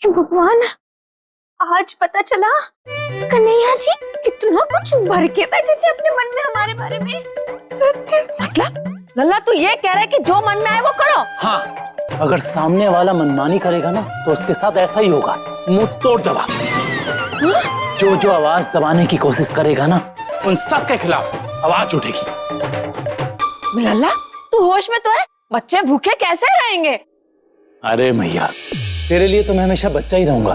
भगवान, आज पता चला कन्हैया जी कितना कुछ भर के बैठे थे अपने मन में हमारे बारे में। सत्य मतलब लल्ला तू ये कह रहा है कि जो मन में आए वो करो? हाँ, अगर सामने वाला मनमानी करेगा ना तो उसके साथ ऐसा ही होगा, मुंह तोड़ जवाब। जो जो आवाज दबाने की कोशिश करेगा ना उन सब के खिलाफ आवाज उठेगी। लल्ला तू होश में तो है? बच्चे भूखे कैसे रहेंगे? अरे मैया, तेरे लिए तो मैं हमेशा बच्चा ही रहूंगा,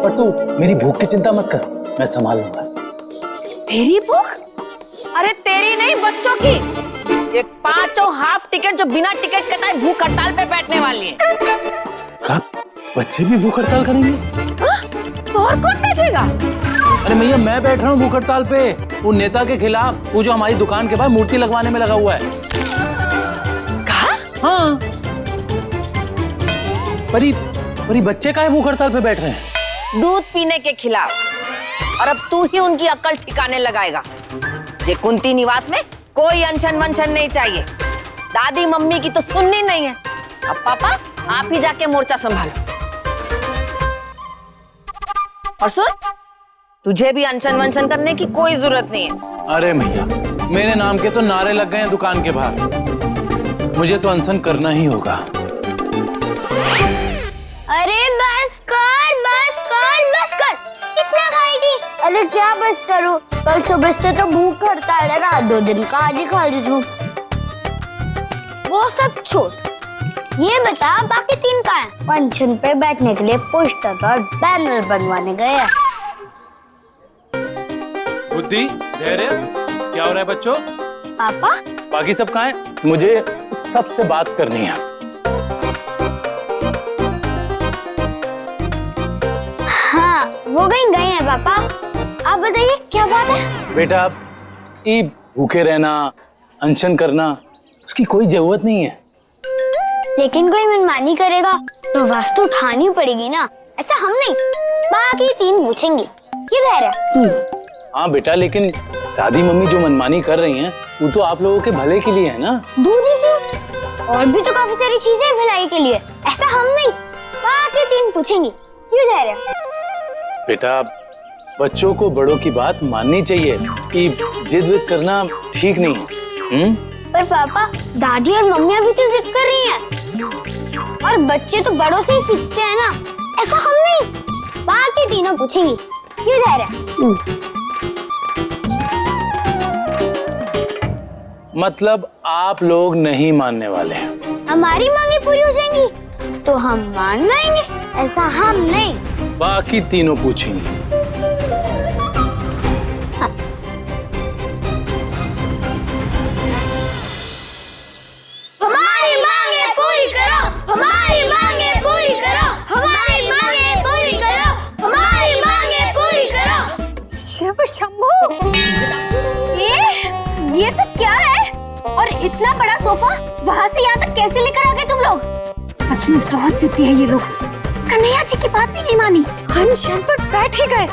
पर तू मेरी भूख की चिंता मत कर, मैं संभाल लूंगा। तेरी भूख? अरे तेरी नहीं, बच्चों की। ये पांचों हाफ टिकट जो बिना टिकट कटाए भूख हड़ताल पे बैठने वाली है। कब बच्चे भी भूख हड़ताल करेंगे? और कौन बैठेगा? अरे मैया, मैं बैठ रहा हूँ भूख हड़ताल पे, वो नेता के खिलाफ, वो जो हमारी दुकान के बाहर मूर्ति लगवाने में लगा हुआ है। कहा? हाँ, परी बच्चे काहे भूख हड़ताल पे बैठ रहे हैं? दूध पीने के खिलाफ। और अब तू ही उनकी अक्ल ठिकाने लगाएगा। जे कुंती निवास में कोई अनशन वंशन नहीं चाहिए। दादी मम्मी की तो सुननी नहीं है। अब पापा आप ही जाके मोर्चा संभालो। और सुन, तुझे भी अनशन वंशन करने की कोई जरूरत नहीं है। अरे मैया, मेरे नाम के तो नारे लग गए हैं दुकान के बाहर, मुझे तो अनशन करना ही होगा। अरे बस कर, बस कर, बस कर। कितना खाएगी? अरे क्या बस करूं, कल सुबह से तो भूख हड़ताल है, रात 2 दिन का आज ही खा लेती हूँ। वो सब छोड़, ये बता बाकी 3 कहाँ हैं? फंक्शन पे बैठने के लिए पोस्टर और बैनर बनवाने गए हैं। बुद्धि, धैर्य, क्या हो रहा है बच्चों? पापा बाकी सब कहाँ हैं? मुझे सबसे बात करनी है। हाँ, वो कहीं गए हैं पापा। आप बताइए क्या बात है? बेटा, ये भूखे रहना, अनशन करना, उसकी कोई जरूरत नहीं है। लेकिन कोई मनमानी करेगा तो वास्तु उठानी पड़ेगी ना। ऐसा हम नहीं, बाकी 3 पूछेंगे। किधर है? हाँ बेटा, लेकिन दादी मम्मी जो मनमानी कर रही हैं वो तो आप लोगों के भले के लिए है ना। दूध ही क्यों? और भी तो काफी सारी चीजें हैं भलाई के लिए। ऐसा हम नहीं, बाकी 3 पूछेंगे। क्यों जा रहे हैं? बेटा, बच्चों को बड़ों की बात माननी चाहिए, कि जिद विद करना ठीक नहीं है। पर पापा, दादी और मम्मी अभी तो जिद कर रही हैं। और बच्चे तो बड़ों से ही सीखते हैं ना। ऐसा हम नहीं, बाकी 3 पूछेंगे। क्यों जा रहे हैं? मतलब आप लोग नहीं मानने वाले हैं? हमारी मांगे पूरी हो जाएंगी तो हम मान जाएंगे। ऐसा हम नहीं। बाकी 3 पूछेंगे। हाँ। हमारी मांगे पूरी करो, हमारी मांगे पूरी करो, हमारी मांगे पूरी करो, हमारी मांगे पूरी करो। शिव शंभू, ये सब क्या है? और इतना बड़ा सोफा वहाँ से यहाँ तक कैसे लेकर आ गए तुम लोग? सच में बहुत जिद्दी है ये लोग। कन्हैया जी की बात भी नहीं मानी, अनशन पर बैठ ही गए।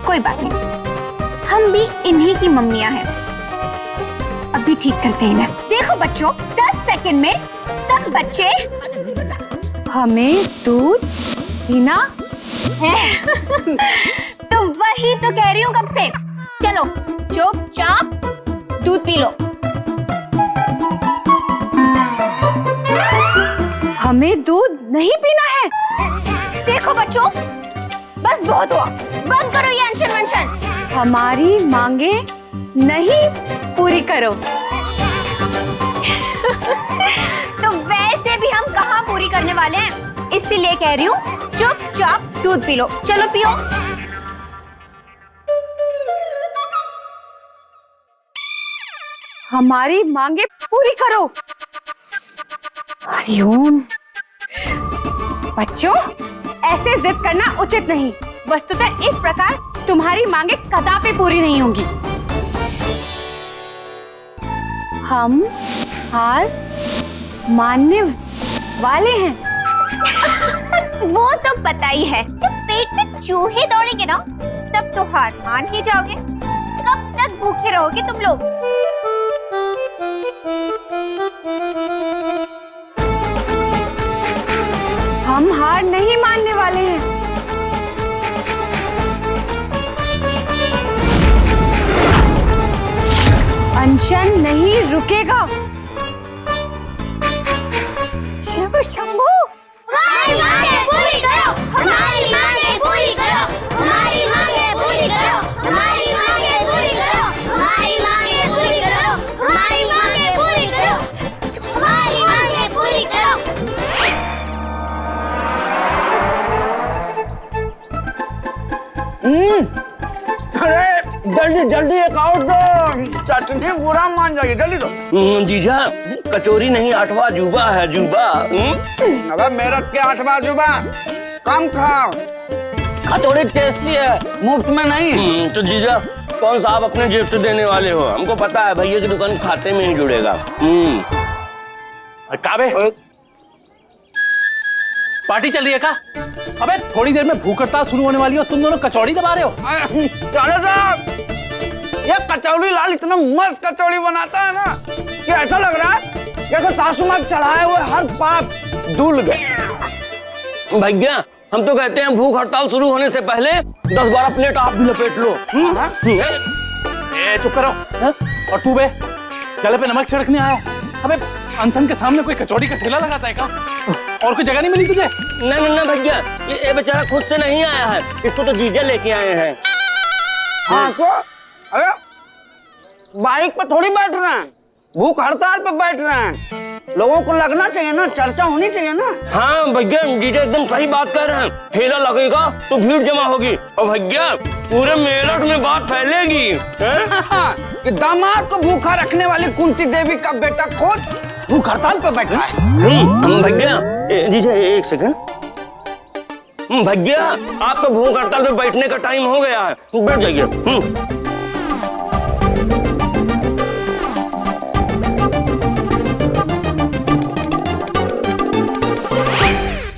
कोई बात नहीं, हम भी इन्हीं की मम्मियाँ हैं। अभी ठीक करते हैं इन्हें। देखो बच्चों, 10 सेकंड में सब बच्चे हमें दूध पीना है। तो वही तो कह रही हूँ कब से। चलो चुपचाप दूध पी लो। हमें दूध नहीं पीना है। देखो बच्चों, बस बहुत हुआ, बंद करो ये अनशन वंशन। हमारी मांगे नहीं पूरी करो। तो वैसे भी हम कहाँ पूरी करने वाले हैं, इसीलिए कह रही हूँ चुपचाप दूध पी लो। चलो पियो। हमारी मांगे पूरी करो। हरिओम। बच्चों, ऐसे जिद करना उचित नहीं। वस्तुतः इस प्रकार तुम्हारी मांगे कदापि पूरी नहीं होंगी। हम हार मानने वाले हैं। वो तो पता ही है, जब पेट में चूहे दौड़ेंगे ना तब तो हार मान ही जाओगे। कब तक भूखे रहोगे तुम लोग? हम हार नहीं मानने वाले हैं। अनशन नहीं रुकेगा। शिव शंभू, हमारी मांगे पूरी करो, हमारी मांगे पूरी करो, हमारी मांगे पूरी करो, हमारी मांगे पूरी करो, हमारी मांगे पूरी करो, हमारी मांगे पूरी करो, हमारी मांगे पूरी करो। अरे जल्दी जल्दी एक और दो, चटनी बुरा मान जाएगी, जल्दी दो। जीजा कचौरी नहीं 8वां जुबा है जुबा। अबे मेरठ के 8वां जुबा, कम खाओ। कचौड़ी टेस्टी है, मुफ्त में नहीं। तो जीजा कौन सा आप अपने जेब से देने वाले हो? हमको पता है भैया की दुकान खाते में ही जुड़ेगा। काबे पार्टी चल रही है का? अबे थोड़ी देर में भूख हड़ताल शुरू होने वाली है और तुम दोनों कचौड़ी दबा रहे हो। चाचा साहब, ये कचौड़ी लाल इतना मस्त कचौड़ी बनाता है ना कि ऐसा लग रहा है जैसे सासू माँ चढ़ाए हुए हर पाप धुल गए। भैया हम तो कहते हैं भूख हड़ताल शुरू होने से पहले 10-12 प्लेट आप भी लपेट लो। ए चुप करो। और तू बे चले पे नमक छिड़कने आया? अबे अनशन के सामने कोई कचौड़ी का ठेला लगाता है का? और कोई जगह नहीं मिली तुझे? ना भैया, ये बेचारा खुद से नहीं आया है, इसको तो जीजा लेके आए हैं। हाँ तो अरे बाइक पे थोड़ी बैठ रहे हैं, भूख हड़ताल पे बैठ रहे हैं। लोगों को लगना चाहिए ना, चर्चा होनी चाहिए ना। हाँ भैया जीजा एकदम सही बात कर रहे हैं। ठेला लगेगा तो भीड़ जमा होगी और भैया पूरे मेरठ में बात फैलेगी। कि दामाद को भूखा रखने वाली कुंती देवी का बेटा खुद भूख हड़ताल पे बैठा है। भैया जीजा एक सेकंड। भैया आपका भूख हड़ताल पे बैठने का टाइम हो गया है, बैठ जाइए।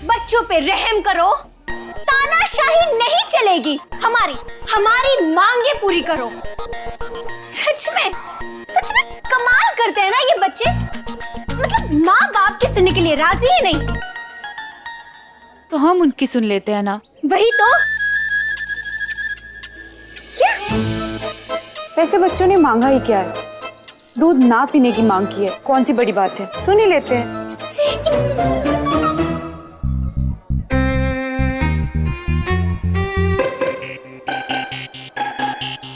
बच्चों पे रहम करो, तानाशाही नहीं चलेगी। हमारी मांगे पूरी करो। सच में कमाल करते हैं ना ये बच्चे। मतलब माँ बाप की सुनने के लिए राजी ही नहीं। तो हम उनकी सुन लेते हैं ना। वही तो। क्या वैसे बच्चों ने मांगा ही क्या है? दूध ना पीने की मांग की है, कौन सी बड़ी बात है, सुन ही लेते हैं।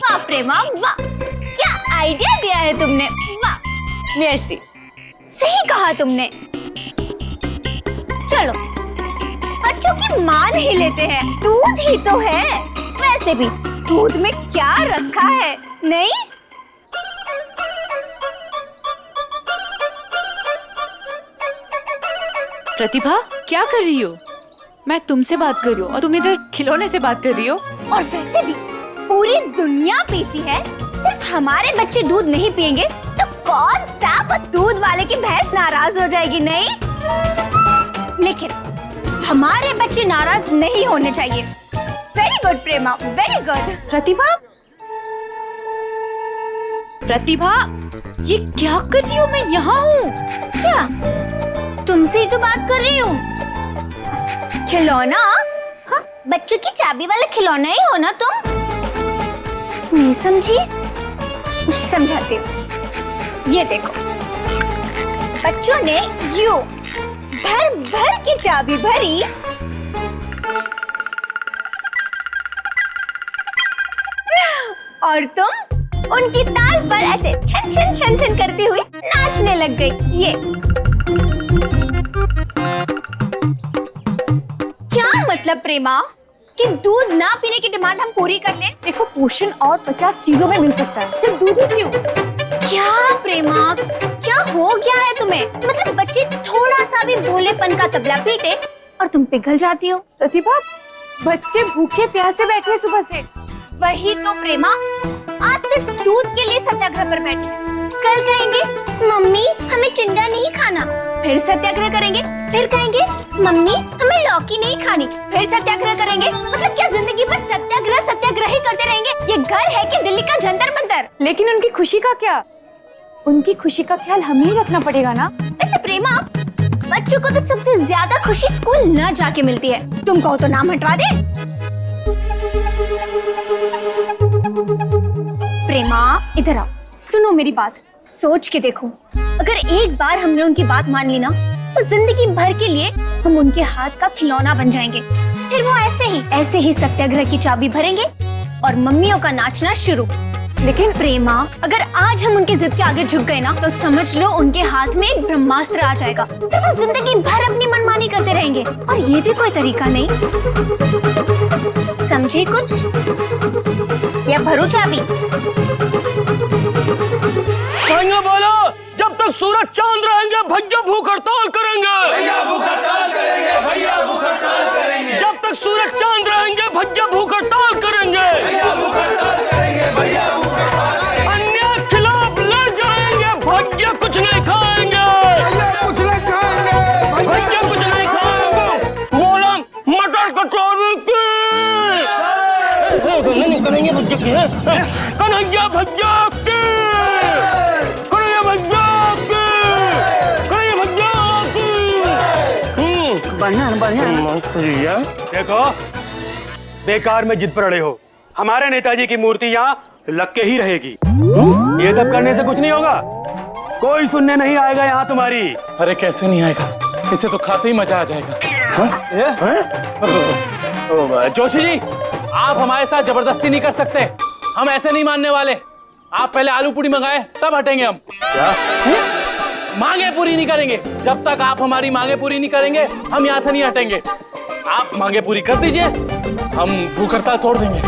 वाह प्रेमा वाह, क्या आइडिया दिया है तुमने। वाह मेर्सी। सही कहा तुमने। चलो बच्चों की मान ही लेते हैं, दूध ही तो है। वैसे भी दूध में क्या रखा है, नहीं? प्रतिभा क्या कर रही हो? मैं तुमसे बात कर रही हूँ और तुम इधर खिलौने से बात कर रही हो। और वैसे भी पूरी दुनिया पीती है, सिर्फ हमारे बच्चे दूध नहीं पिएंगे तो कौन सा वो दूध वाले की भैंस नाराज हो जाएगी, नहीं? लेकिन हमारे बच्चे नाराज नहीं होने चाहिए। वेरी गुड प्रेमा, वेरी गुड। प्रतिभा ये क्या कर रही हो? मैं यहाँ हूँ। क्या तुमसे ही तो बात कर रही हूँ। खिलौना? हाँ, बच्चों की चाबी वाला खिलौना ही हो ना तुम? नहीं समझी? समझाती हूँ। ये देखो, बच्चों ने यूं भर भर की चाबी भरी और तुम उनकी ताल पर ऐसे छन छन छन छन करती हुई नाचने लग गई। ये क्या मतलब प्रेमा कि दूध ना पीने की डिमांड हम पूरी कर लें? देखो पोषण और 50 चीजों में मिल सकता है, सिर्फ दूध ही क्यों? क्या प्रेमा, क्या हो गया है तुम्हें? मतलब बच्चे थोड़ा सा भी भोलेपन का तबला पीटे और तुम पिघल जाती हो। प्रतिभा बच्चे भूखे प्यासे बैठे सुबह से। वही तो प्रेमा, आज सिर्फ दूध के लिए सत्याग्रह पर बैठे हैं। कल कहेंगे मम्मी हमें टिंडा नहीं खाना, फिर सत्याग्रह करेंगे। फिर कहेंगे मम्मी हमें लौकी नहीं खानी, फिर सत्याग्रह करेंगे। मतलब क्या जिंदगी भर सत्याग्रह ही करते रहेंगे? ये घर है कि दिल्ली का जंतर मंतर? लेकिन उनकी खुशी का क्या? उनकी खुशी का ख्याल हमें ही रखना पड़ेगा ना। ऐसे प्रेमा बच्चों को तो सबसे ज्यादा खुशी स्कूल न जाके मिलती है। तुम कहो तो नाम हटवा दे। प्रेमा इधर आओ, सुनो मेरी बात, सोच के देखो। अगर एक बार हमने उनकी बात मान ली ना तो जिंदगी भर के लिए हम उनके हाथ का खिलौना बन जाएंगे। फिर वो ऐसे ही सत्याग्रह की चाबी भरेंगे और मम्मियों का नाचना शुरू। लेकिन प्रेमा, अगर आज हम उनकी जिद के आगे झुक गए ना तो समझ लो उनके हाथ में एक ब्रह्मास्त्र आ जाएगा। फिर वो जिंदगी भर अपनी मनमानी करते रहेंगे और ये भी कोई तरीका नहीं। समझे कुछ या भरू चाबी? बोलो, जब तक सूरज चांद रहेंगे भैया भूख हड़ताल करेंगे। भैया भूख हड़ताल करेंगे। भैया भूख हड़ताल करेंगे। जब तक सूरज चांद रहेंगे भैया भूख हड़ताल करेंगे। भैया भूख हड़ताल करेंगे। भैया भूख हड़ताल अन्याय के खिलाफ लड़ जाएंगे। भैया कुछ नहीं खाएंगे। भैया कुछ नहीं खाएंगे। भैया कुछ नहीं खाएंगे। बोला मटर कचौड़ी की नहीं करेंगे भैया की। कन्हैया भैया की। बढ़िया। देखो, बेकार में जिद पर अड़े हो। हमारे नेताजी की मूर्ति यहाँ लग के ही रहेगी। ये सब करने से कुछ नहीं होगा। कोई सुनने नहीं आएगा यहाँ तुम्हारी। अरे कैसे नहीं आएगा, इसे तो खाते ही मजा आ जाएगा। जोशी जी, आप हमारे साथ जबरदस्ती नहीं कर सकते। हम ऐसे नहीं मानने वाले। आप पहले आलू पूरी मंगाए तब हटेंगे हम। क्या? मांगे पूरी नहीं करेंगे। जब तक आप हमारी मांगे पूरी नहीं करेंगे हम यहाँ से नहीं हटेंगे। आप मांगे पूरी कर दीजिए, हम भूख हड़ताल तोड़ देंगे।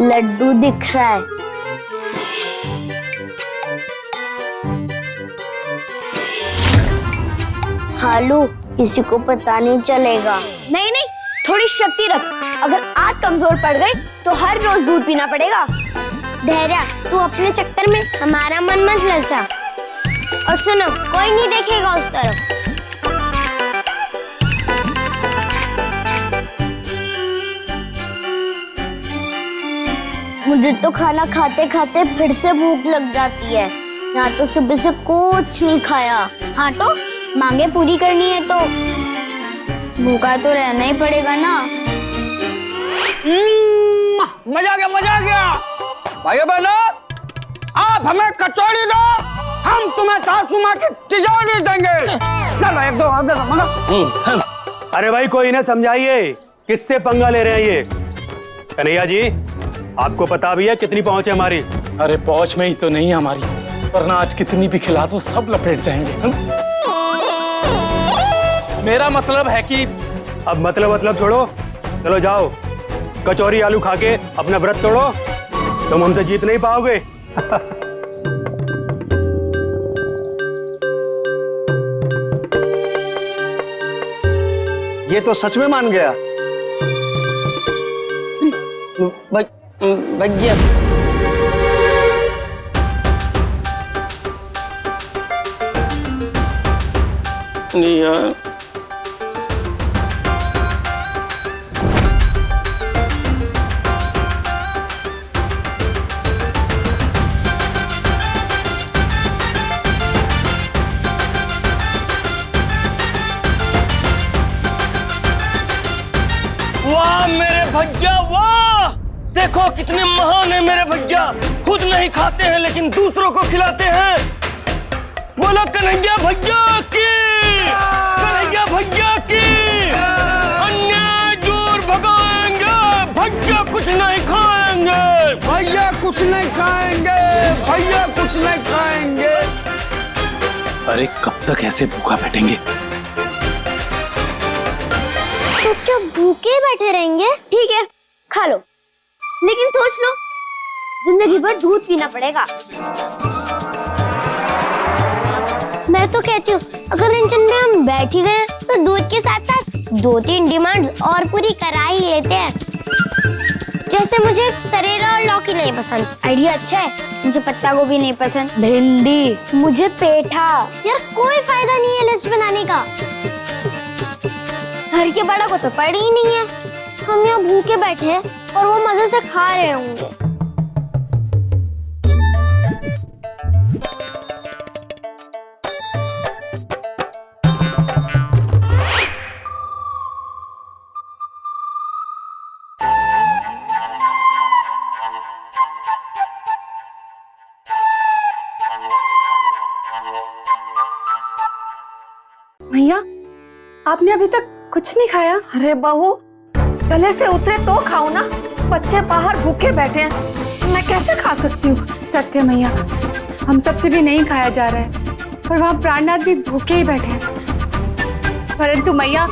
लड्डू दिख रहा है। खा लो, किसी को पता नहीं चलेगा। नहीं नहीं, थोड़ी शक्ति रख। अगर आज कमजोर पड़ गई तो हर रोज दूध पीना पड़ेगा। धैर्य, तू अपने चक्कर में हमारा मन मत ललचा। और सुनो, कोई नहीं देखेगा उस तरफ। मुझे तो खाना खाते खाते फिर से भूख लग जाती है। यहाँ तो सुबह से कुछ नहीं खाया। हाँ तो मांगे पूरी करनी है तो भूखा तो रहना ही पड़ेगा ना। मजा आ गया, मजा आ गया। भाइयों बहनों, आप हमें कचौड़ी दो, हम तुम्हें सासू माँ की तिजोरी देंगे। लो एक दो मंगा। अरे भाई, कोई इन्हें समझाइए, किससे पंगा ले रहे हैं ये? कन्हैया जी, आपको पता भी है कितनी पहुंच है हमारी। अरे पहुंच में ही तो नहीं हमारी, वरना आज कितनी भी खिला तो सब लपेट जाएंगे। मेरा मतलब है कि अब मतलब छोड़ो, चलो जाओ, कचौरी आलू खा के अपना व्रत तोड़ो। तुम हमसे जीत नहीं पाओगे। ये तो सच में मान गया। भैया नहीं यार, वाह मेरे भैया वाह! देखो कितने महान है मेरे भैया। खुद नहीं खाते हैं लेकिन दूसरों को खिलाते हैं। बोलो कन्हैया भैया की, कन्हैया भैया की। अन्याय दूर भगाएंगे, भैया कुछ नहीं खाएंगे। भैया कुछ नहीं खाएंगे। भैया कुछ नहीं खाएंगे। अरे कब तक ऐसे भूखा बैठेंगे? तो क्या भूखे बैठे रहेंगे? ठीक है, खा लो, लेकिन सोच लो, जिंदगी भर दूध पीना पड़ेगा। मैं तो कहती हूँ अगर इंजन में हम बैठ ही गए तो दूध के साथ साथ 2-3 डिमांड और पूरी करा ही लेते हैं। जैसे मुझे करेला और लौकी नहीं पसंद, आइडिया अच्छा है। मुझे पत्ता गोभी नहीं पसंद, भिंडी, मुझे पेठा। यार कोई फायदा नहीं है लिस्ट बनाने का, घर के बड़ा को तो पड़ी ही नहीं है। हम यहाँ भूखे बैठे हैं और वो मजे से खा रहे होंगे। भैया, आपने अभी तक कुछ नहीं खाया? अरे बहू, गले से उतरे तो खाओ ना, बच्चे बाहर भूखे बैठे हैं, मैं कैसे खा सकती हूँ? सत्य मैया, हम सबसे भी नहीं खाया जा रहा है और वहाँ प्राणनाथ भी भूखे ही बैठे हैं। परंतु मैया,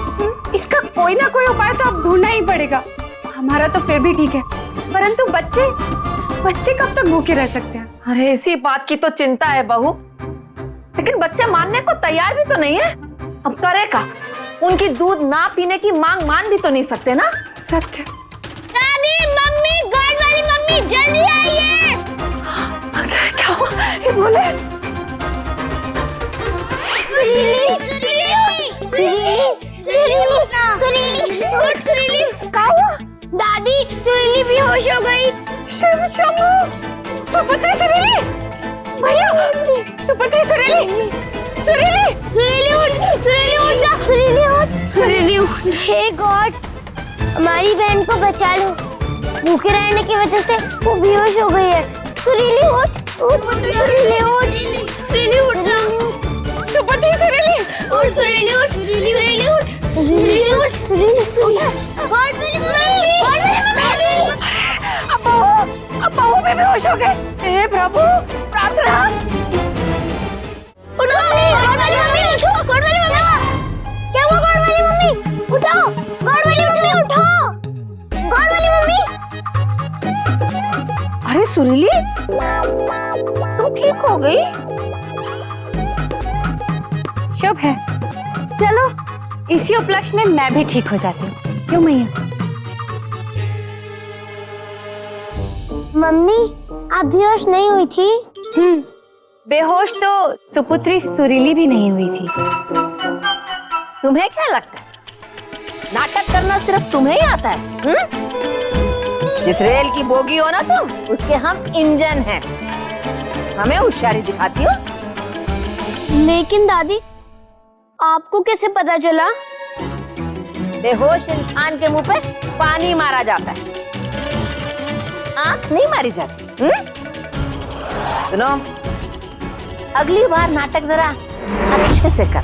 इसका कोई ना कोई उपाय तो अब ढूंढना ही पड़ेगा। हमारा तो फिर भी ठीक है, परंतु बच्चे कब तक भूखे रह सकते हैं? अरे इसी बात की तो चिंता है बहू, लेकिन बच्चे मानने को तैयार भी तो नहीं है। अब करे का? उनकी दूध ना पीने की मांग मान भी तो नहीं सकते ना। सत्य। दादी, मम्मी, गार्ड वाली मम्मी, जल्दी आइए। क्या हुआ? ये बोले सुरीली, क्या हुआ? दादी, सुरीली बेहोश हो गई। सुपुत्री सुरीली, भैया, सुपुत्री सुरीली, सुरीली उठ जा, सुरीली उठ। हे गॉड, हमारी बहन को बचा लो, भूखे रहने की वजह से वो बेहोश हो गई है। सुरीली उठ, सुरीली उठ जा, सुपुत्री सुरीली, उठ सुरीली उठ, सुरीली उठ, सुरीली उठ। गॉड वाली मम्मी, अब बहू भी बेहोश हो गए। हे प्रभु, प्रार्थना। उठो, गॉड वाली मम्मी, उठो, गॉड वाली मम्मी। क्या हुआ गॉड वाली मम्मी? उठो, गॉड वाली मम्मी, उठो, गॉड वाली मम्मी। अरे सुरीली, तू ठीक हो गई? शुभ है, चलो इसी उपलक्ष्य में मैं भी ठीक हो जाती हूँ। क्यों मैया? मम्मी, आप बेहोश नहीं हुई थी? बेहोश तो सुपुत्री सुरीली भी नहीं हुई थी। तुम्हें क्या लगता है नाटक करना सिर्फ तुम्हें ही आता है? जिस रेल की बोगी हो ना तुम, उसके हम इंजन हैं। हमें होशियारी दिखाती हो। लेकिन दादी, आपको कैसे पता चला? बेहोश इंसान के मुंह पे पानी मारा जाता है, आंख नहीं मारी जाती। सुनो, अगली बार नाटक जरा अच्छे से कर।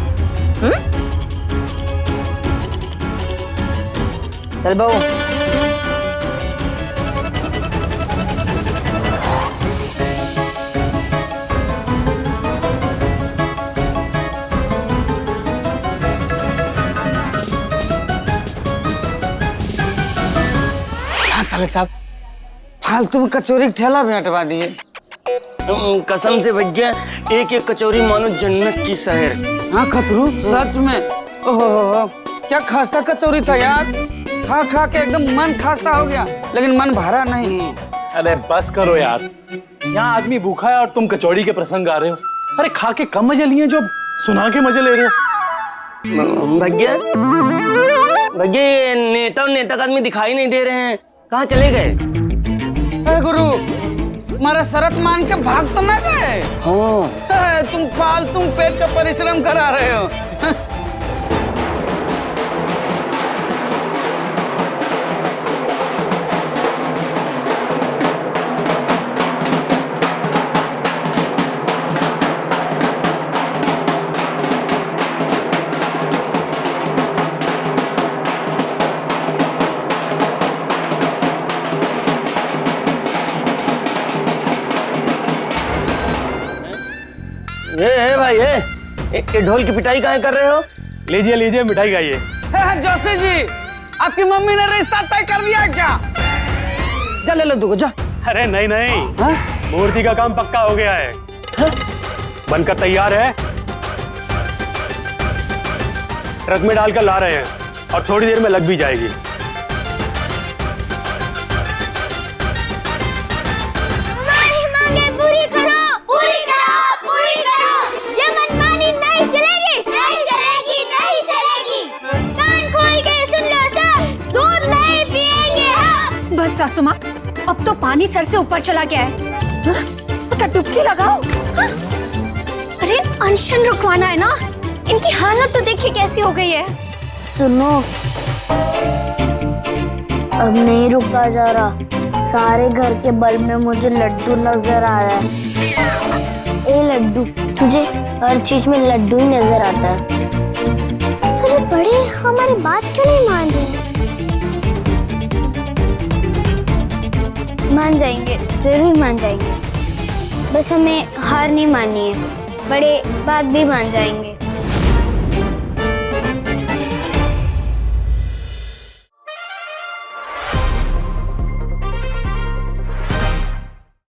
चल बहू। हाँ साले साहब, फालतू में कचौरी का ठेला भी हटवा दिए। कसम से भैया, एक एक कचौरी मानो जन्नत की शहर। हाँ खतरू, सच में। ओहो, क्या खास्ता कचौरी था यार। खा खा के एकदम मन खास्ता हो गया, लेकिन मन भरा नहीं। अरे बस करो यार, यहाँ आदमी भूखा है और तुम कचौड़ी के प्रसंग गा रहे हो। अरे खा के कम मजे लिए जो सुना के मजे ले रहे हो। भैया, ये नेता और नेता का आदमी दिखाई नहीं दे रहे हैं, कहाँ चले गए? अरे गुरु, हमारा शरत मान के भाग तो ना गए? हाँ। तुम फालतू पेट का परिश्रम करा रहे हो। ये भाई, ये ढोल की पिटाई काहे कर रहे हो? लीजिए लीजिए, मिठाई खाइए। जोशी जी, आपकी मम्मी ने रिश्ता तय कर दिया क्या? जा ले लो दूगो जा। अरे नहीं नहीं, हाँ? मूर्ति का काम पक्का हो गया है। बनकर तैयार है, ट्रक में डालकर ला रहे हैं और थोड़ी देर में लग भी जाएगी। हमारी मांगे पूरी करो, पूरी करो, पूरी करो। ये मनमानी नहीं चलेगी, नहीं चलेगी, नहीं चलेगी। कान खोल के सुन लो सब, दूध नहीं पिएंगे हम। बस सासू माँ, अब तो पानी सर से ऊपर चला गया है। तो डुबकी लगाओ। हाँ? अरे अनशन रुकवाना है ना, इनकी हालत तो देखिए कैसी हो गई है। सुनो, अब नहीं रुका जा रहा। सारे घर के बल्ब में मुझे लड्डू नजर आ रहा है। ए लड्डू, तुझे हर चीज में लड्डू ही नजर आता है। अरे बड़े हमारी बात क्यों नहीं मान रहे? मान जाएंगे, जरूर मान जाएंगे। बस हमें हार नहीं माननी है। बड़े बात भी मान जाएंगे।